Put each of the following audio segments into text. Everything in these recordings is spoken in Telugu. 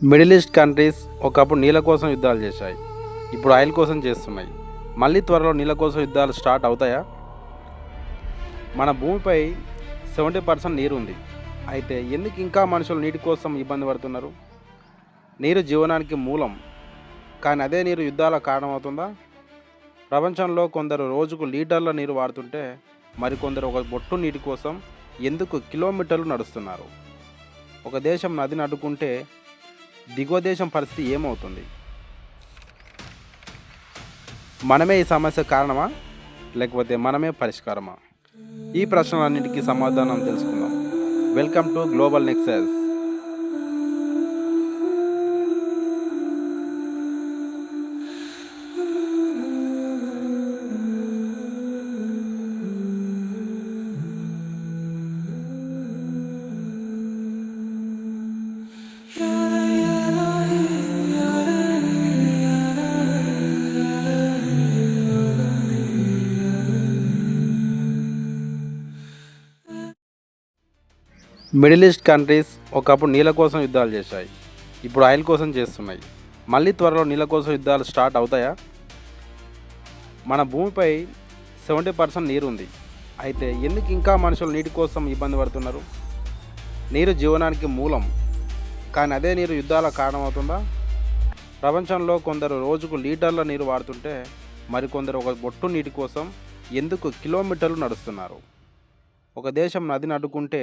మిడిల్ ఈస్ట్ కంట్రీస్ ఒకప్పుడు నీళ్ళ కోసం యుద్ధాలు చేశాయి. ఇప్పుడు ఆయిల్ కోసం చేస్తున్నాయి. మళ్ళీ త్వరలో నీళ్ళ కోసం యుద్ధాలు స్టార్ట్ అవుతాయా? మన భూమిపై 70% నీరు ఉంది. అయితే ఎందుకు ఇంకా మనుషులు నీటి కోసం ఇబ్బంది పడుతున్నారు? నీరు జీవనానికి మూలం. కానీ అదే నీరు యుద్ధాల కారణమవుతుందా? ప్రపంచంలో కొందరు రోజుకు లీటర్ల నీరు వాడుతుంటే మరికొందరు ఒక బొట్టు నీటి కోసం ఎందుకు కిలోమీటర్లు నడుస్తున్నారు? ఒక దేశం నదిని అడ్డుకుంటే దిగువ దేశం పరిస్థితి ఏమవుతుంది? మనమే ఈ సమస్య కారణమా, లేకపోతే మనమే పరిష్కారమా? ఈ ప్రశ్నలన్నిటికీ సమాధానం తెలుసుకుందాం. Welcome to global nexus. Middle east countries ఒకప్పుడు నీళ్ళ కోసం యుద్ధాలు చేశాయి. ఇప్పుడు ఆయిల్ కోసం చేస్తున్నాయి. మళ్ళీ త్వరలో నీళ్ళ కోసం యుద్ధాలు స్టార్ట్ అవుతాయా? మన భూమిపై 70% నీరు ఉంది. అయితే ఎందుకు ఇంకా మనుషులు నీటి కోసం ఇబ్బంది పడుతున్నారు? నీరు జీవనానికి మూలం. కానీ అదే నీరు యుద్ధాల కారణమవుతుందా? ప్రపంచంలో కొందరు రోజుకు లీటర్ల నీరు వాడుతుంటే మరికొందరు ఒక బొట్టు నీటి కోసం ఎందుకు కిలోమీటర్లు నడుస్తున్నారు? ఒక దేశం నదిని అడ్డుకుంటే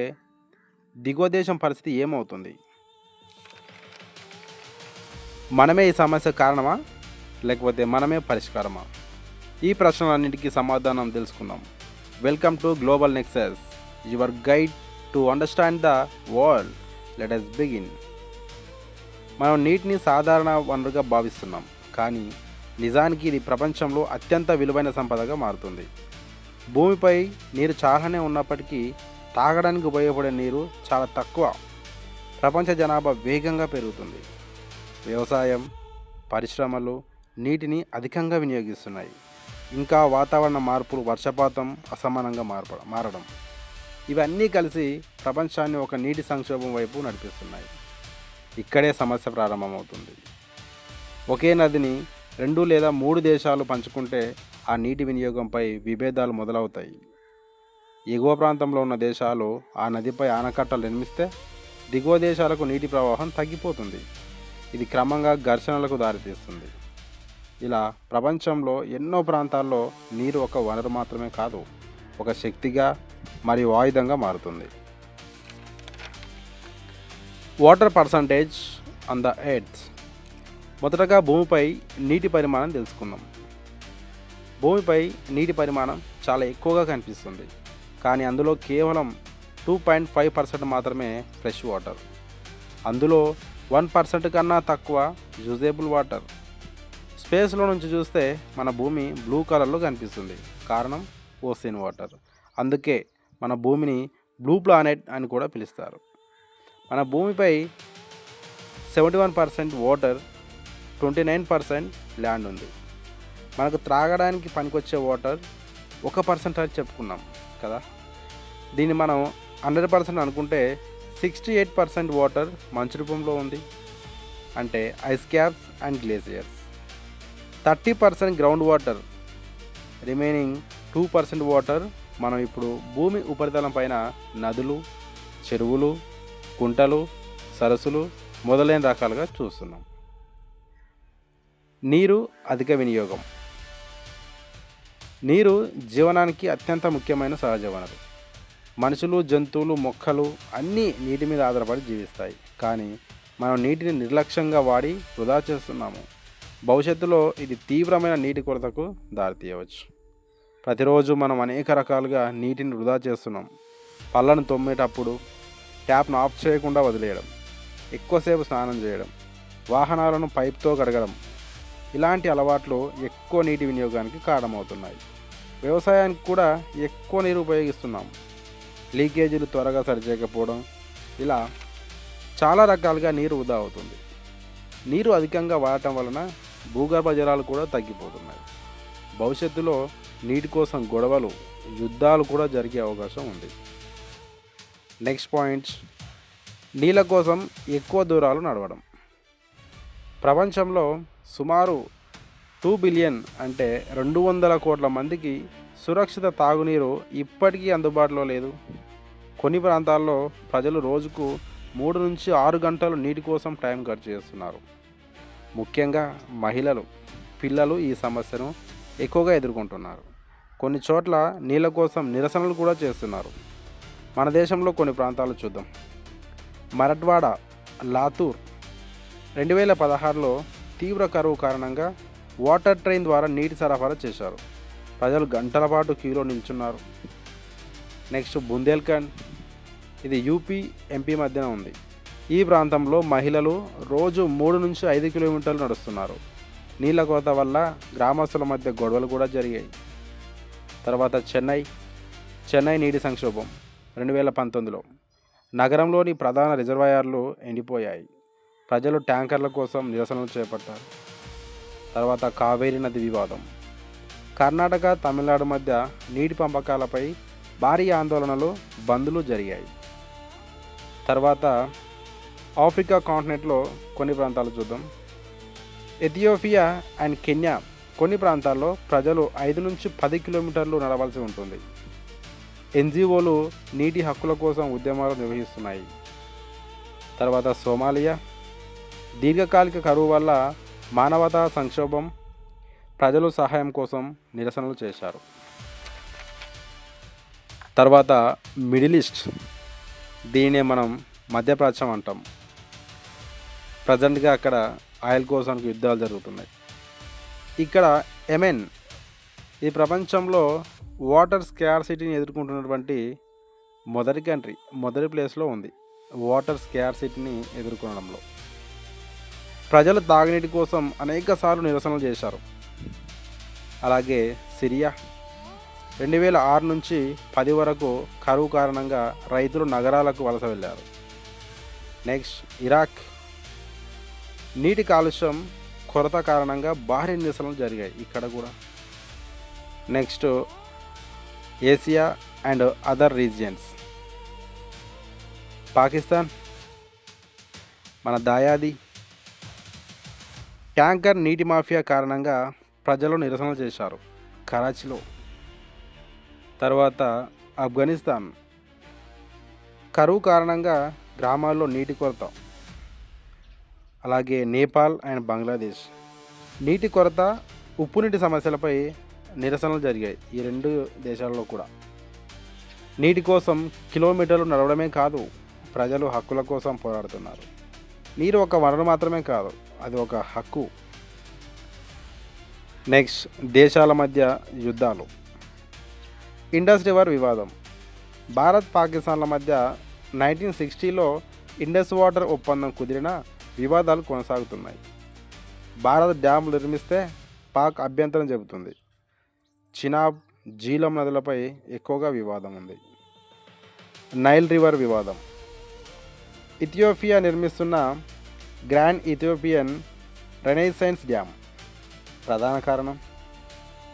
దిగువ దేశం పరిస్థితి ఏమవుతుంది? మనమే ఈ సమస్య కారణమా, లేకపోతే మనమే పరిష్కారమా? ఈ ప్రశ్నలన్నిటికీ సమాధానం తెలుసుకుందాం. Welcome to global nexus, your guide to understand the world. Let us begin. మనం నీటిని సాధారణ వనరుగా భావిస్తున్నాం, కానీ నిజానికి ఇది ప్రపంచంలో అత్యంత విలువైన సంపదగా మారుతుంది. భూమిపై నీరు చాలానే ఉన్నప్పటికీ తాగడానికి ఉపయోగపడే నీరు చాలా తక్కువ. ప్రపంచ జనాభా వేగంగా పెరుగుతుంది. వ్యవసాయం, పరిశ్రమలు నీటిని అధికంగా వినియోగిస్తున్నాయి. ఇంకా వాతావరణ మార్పులు, వర్షపాతం అసమానంగా మారడం, ఇవన్నీ కలిసి ప్రపంచాన్ని ఒక నీటి సంక్షోభం వైపు నడిపిస్తున్నాయి. ఇక్కడే సమస్య ప్రారంభమవుతుంది. ఒకే నదిని 2 లేదా 3 దేశాలు పంచుకుంటే ఆ నీటి వినియోగంపై విభేదాలు మొదలవుతాయి. ఎగువ ప్రాంతంలో ఉన్న దేశాలు ఆ నదిపై ఆనకట్టలు నిర్మిస్తే దిగువ దేశాలకు నీటి ప్రవాహం తగ్గిపోతుంది. ఇది క్రమంగా ఘర్షణలకు దారితీస్తుంది. ఇలా ప్రపంచంలో ఎన్నో ప్రాంతాల్లో నీరు ఒక వనరు మాత్రమే కాదు, ఒక శక్తిగా మరియు ఆయుధంగా మారుతుంది. Water percentage on the earth. మొదటగా భూమిపై నీటి పరిమాణం తెలుసుకుందాం. భూమిపై నీటి పరిమాణం చాలా ఎక్కువగా కనిపిస్తుంది, కానీ అందులో కేవలం 2.5% మాత్రమే ఫ్రెష్ వాటర్. అందులో 1% కన్నా తక్కువ యూజబుల్ వాటర్. స్పేస్లో నుంచి చూస్తే మన భూమి బ్లూ కలర్లో కనిపిస్తుంది. కారణం ఓషన్ వాటర్. అందుకే మన భూమిని బ్లూ ప్లానెట్ అని కూడా పిలుస్తారు. మన భూమిపై 71% వాటర్, 29% ల్యాండ్ ఉంది. మనకు త్రాగడానికి పనికొచ్చే వాటర్ 1% అని చెప్పుకున్నాం కదా. దీన్ని మనం 100% అనుకుంటే 68% వాటర్ మంచు రూపంలో ఉంది, అంటే ice caps and glaciers. 30% ground water, remaining 2% water మనం ఇప్పుడు భూమి ఉపరితలం పైన నదులు, చెరువులు, కుంటలు, సరస్సులు మొదలైన రకాలుగా చూస్తున్నాం. నీరు అధిక వినియోగం. నీరు జీవనానికి అత్యంత ముఖ్యమైన సహజ వనరు. మనుషులు, జంతువులు, మొక్కలు అన్నీ నీటి మీద ఆధారపడి జీవిస్తాయి. కానీ మనం నీటిని నిర్లక్ష్యంగా వాడి వృధా చేస్తున్నాము. భవిష్యత్తులో ఇది తీవ్రమైన నీటి కొరతకు దారితీయవచ్చు. ప్రతిరోజు మనం అనేక రకాలుగా నీటిని వృధా చేస్తున్నాం. పళ్ళను తోమేటప్పుడు ట్యాప్ను ఆఫ్ చేయకుండా వదిలేయడం, ఎక్కువసేపు స్నానం చేయడం, వాహనాలను పైప్తో కడగడం, ఇలాంటి అలవాట్లు ఎక్కువ నీటి వినియోగానికి కారణమవుతున్నాయి. వ్యవసాయానికి కూడా ఎక్కువ నీరు ఉపయోగిస్తున్నాం. లీకేజీలు త్వరగా సరిచేయకపోవడం, ఇలా చాలా రకాలుగా నీరు వృధా అవుతుంది. నీరు అధికంగా వాడటం వలన భూగర్భ జలాలు కూడా తగ్గిపోతున్నాయి. భవిష్యత్తులో నీటి కోసం గొడవలు, యుద్ధాలు కూడా జరిగే అవకాశం ఉంది. నెక్స్ట్ పాయింట్, నీళ్ళ కోసం ఎక్కువ దూరాలు నడవడం. ప్రపంచంలో సుమారు 2 బిలియన్ అంటే 200 కోట్ల మందికి సురక్షిత తాగునీరు ఇప్పటికీ అందుబాటులో లేదు. కొన్ని ప్రాంతాల్లో ప్రజలు రోజుకు 3 నుంచి 6 గంటలు నీటి కోసం టైం ఖర్చు చేస్తున్నారు. ముఖ్యంగా మహిళలు, పిల్లలు ఈ సమస్యను ఎక్కువగా ఎదుర్కొంటున్నారు. కొన్ని చోట్ల నీళ్ళ కోసం నిరసనలు కూడా చేస్తున్నారు. మన దేశంలో కొన్ని ప్రాంతాలు చూద్దాం. మరఠ్వాడ, లాతూర్ 2016లో తీవ్ర కరువు కారణంగా వాటర్ ట్రైన్ ద్వారా నీటి సరఫరా చేశారు. ప్రజలు గంటల పాటు క్యూలో నిల్చున్నారు. నెక్స్ట్ బుందేల్ఖండ్, ఇది యూపీ, ఎంపీ మధ్యన ఉంది. ఈ ప్రాంతంలో మహిళలు రోజు 3 నుంచి 5 కిలోమీటర్లు నడుస్తున్నారు. నీళ్ళ కొరత వల్ల గ్రామస్తుల మధ్య గొడవలు కూడా జరిగాయి. తర్వాత చెన్నై నీటి సంక్షోభం 2019లో నగరంలోని ప్రధాన రిజర్వాయర్లు ఎండిపోయాయి. ప్రజలు ట్యాంకర్ల కోసం నిరసనలు చేపట్టారు. తర్వాత కావేరీ నది వివాదం, కర్ణాటక, తమిళనాడు మధ్య నీటి పంపకాలపై భారీ ఆందోళనలు, బంద్లు జరిగాయి. తర్వాత ఆఫ్రికా కాంటినెంట్లో కొన్ని ప్రాంతాలు చూద్దాం. ఎథియోపియా అండ్ కెన్యా కొన్ని ప్రాంతాల్లో ప్రజలు 5 నుంచి 10 కిలోమీటర్లు నడవాల్సి ఉంటుంది. ఎన్జిఓలు నీటి హక్కుల కోసం ఉద్యమాలు నిర్వహిస్తున్నాయి. తర్వాత సోమాలియా, దీర్ఘకాలిక కరువు వల్ల మానవతా సంక్షోభం, ప్రజలు సహాయం కోసం నిరసనలు చేశారు. తర్వాత మిడిల్ ఈస్ట్, దీన్నే మనం మధ్యప్రాచ్యం అంటాం. ప్రజెంట్గా అక్కడ ఆయిల్ కోసం యుద్ధాలు జరుగుతున్నాయి. ఇక్కడ యెమెన్, ఈ ప్రపంచంలో వాటర్ స్కార్సిటీని ఎదుర్కొంటున్నటువంటి మొదటి ప్లేస్లో ఉంది. వాటర్ స్కార్సిటీని ఎదుర్కొనడంలో ప్రజలు తాగునీటి కోసం అనేకసార్లు నిరసనలు చేశారు. అలాగే సిరియా 2006 నుంచి 10 వరకు కరువు కారణంగా రైతులు నగరాలకు వలస వెళ్ళారు. నెక్స్ట్ ఇరాక్, నీటి కాలుష్యం కొరత కారణంగా భారీ నిరసనలు జరిగాయి ఇక్కడ కూడా. Next Asia and other regions, Pakistan, మన దాయాది ట్యాంకర్ నీటి మాఫియా కారణంగా ప్రజలు నిరసనలు చేశారు కరాచీలో. తర్వాత ఆఫ్ఘనిస్తాన్, కరువు కారణంగా గ్రామాల్లో నీటి కొరత. అలాగే నేపాల్ అండ్ బంగ్లాదేశ్, నీటి కొరత, ఉప్పు నీటి సమస్యలపై నిరసనలు జరిగాయి ఈ 2 దేశాల్లో కూడా. నీటి కోసం కిలోమీటర్లు నడవడమే కాదు, ప్రజలు హక్కుల కోసం పోరాడుతున్నారు. నీరు ఒక వనరు మాత్రమే కాదు, అది ఒక హక్కు. నెక్స్ట్ దేశాల మధ్య యుద్ధాలు. ఇండస్ రివర్ వివాదం, భారత్ పాకిస్తాన్ల మధ్య 1960లో ఇండస్ వాటర్ ఒప్పందం కుదిరిన వివాదాలు కొనసాగుతున్నాయి. భారత్ డ్యాములు నిర్మిస్తే పాక్ అభ్యంతరం చెబుతుంది. చినాబ్, జీలం నదులపై ఎక్కువగా వివాదం ఉంది. నైల్ రివర్ వివాదం, ఇథియోపియా నిర్మిస్తున్న గ్రాండ్ ఇథియోపియన్ రెనైసెన్స్ డ్యామ్ ప్రధాన కారణం.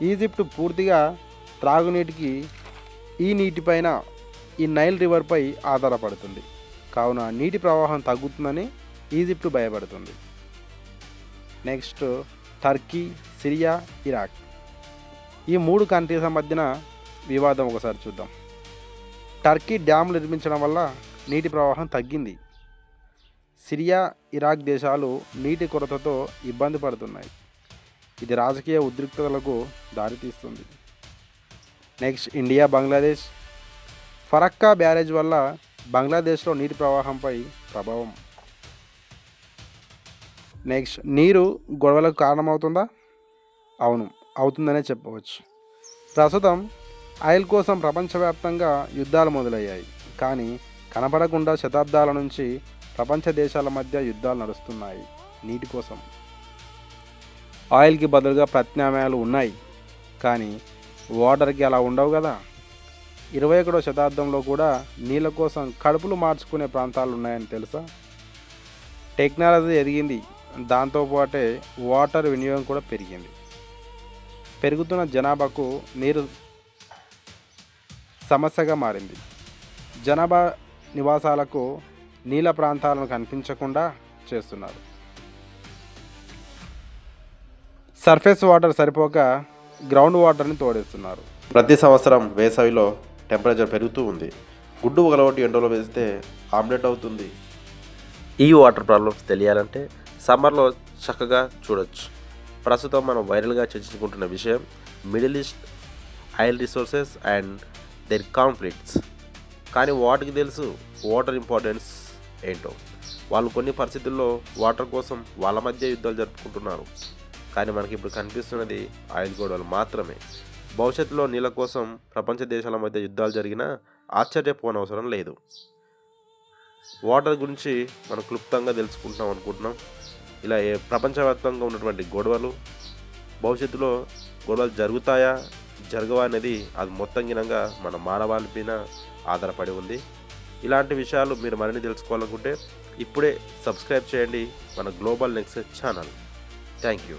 ఈజిప్ట్ పూర్తిగా త్రాగునీటికి ఈ నీటిపైన, ఈ నైల్ రివర్పై ఆధారపడుతుంది. కావున నీటి ప్రవాహం తగ్గుతుందని ఈజిప్ట్ భయపడుతుంది. నెక్స్ట్ టర్కీ, సిరియా, ఇరాక్, ఈ 3 కంట్రీస్ మధ్యన వివాదం ఒకసారి చూద్దాం. టర్కీ డ్యామ్ నిర్మించడం వల్ల నీటి ప్రవాహం తగ్గింది. సిరియా, ఇరాక్ దేశాలు నీటి కొరతతో ఇబ్బంది పడుతున్నాయి. ఇది రాజకీయ ఉద్రిక్తతలకు దారితీస్తుంది. Next India, Bangladesh, Farakka barrage వల్ల బంగ్లాదేశ్లో నీటి ప్రవాహంపై ప్రభావం. నెక్స్ట్ నీరు గొడవలకు కారణమవుతుందా? అవును, అవుతుందనే చెప్పవచ్చు. ప్రస్తుతం ఆయిల్ కోసం ప్రపంచవ్యాప్తంగా యుద్ధాలు మొదలయ్యాయి. కానీ కనపడకుండా శతాబ్దాల నుంచి ప్రపంచ దేశాల మధ్య యుద్ధాలు నడుస్తున్నాయి నీటి కోసం. ఆయిల్కి బదులుగా ప్రత్యామ్నాయాలు ఉన్నాయి, కానీ వాటర్కి అలా ఉండవు కదా. 21వ శతాబ్దంలో కూడా నీళ్ళ కోసం కడుపులు మార్చుకునే ప్రాంతాలు ఉన్నాయని తెలుసా? టెక్నాలజీ ఎదిగింది, దాంతోపాటే వాటర్ వినియోగం కూడా పెరిగింది. పెరుగుతున్న జనాభాకు నీరు సమస్యగా మారింది. జనాభా నివాసాలకు నీళ్ళ ప్రాంతాలను కనిపించకుండా చేస్తున్నారు. సర్ఫేస్ వాటర్ సరిపోక గ్రౌండ్ వాటర్ని తోడేస్తున్నారు. ప్రతి సంవత్సరం వేసవిలో టెంపరేచర్ పెరుగుతూ ఉంది. గుడ్డు ఒకటి ఎండలో వేస్తే ఆమ్లెట్ అవుతుంది. ఈ వాటర్ ప్రాబ్లమ్స్ తెలియాలంటే సమ్మర్లో చక్కగా చూడొచ్చు. ప్రస్తుతం మనం వైరల్గా చర్చించుకుంటున్న విషయం Middle East oil resources and their conflicts. కానీ వాటికి తెలుసు వాటర్ ఇంపార్టెన్స్ ఏంటో. వాళ్ళు కొన్ని పరిస్థితుల్లో వాటర్ కోసం వాళ్ళ మధ్య యుద్ధాలు జరుపుకుంటున్నారు. కానీ మనకి ఇప్పుడు కనిపిస్తున్నది ఆయిల్ గొడవలు మాత్రమే. భవిష్యత్తులో నీళ్ళ కోసం ప్రపంచ దేశాల మధ్య యుద్ధాలు జరిగినా ఆశ్చర్యపోనవసరం లేదు. వాటర్ గురించి మనం క్లుప్తంగా తెలుసుకుంటున్నాం అనుకుంటున్నాం. ఇలా ప్రపంచవ్యాప్తంగా ఉన్నటువంటి గొడవలు, భవిష్యత్తులో గొడవలు జరుగుతాయా జరగవా అనేది అది మొత్తం గినంగా మన మానవాళిపైన ఆధారపడి ఉంది. ఇలాంటి విషయాలు మీరు మరిన్ని తెలుసుకోవాలనుకుంటే ఇప్పుడే సబ్స్క్రైబ్ చేయండి మన global nexus channel. Thank you.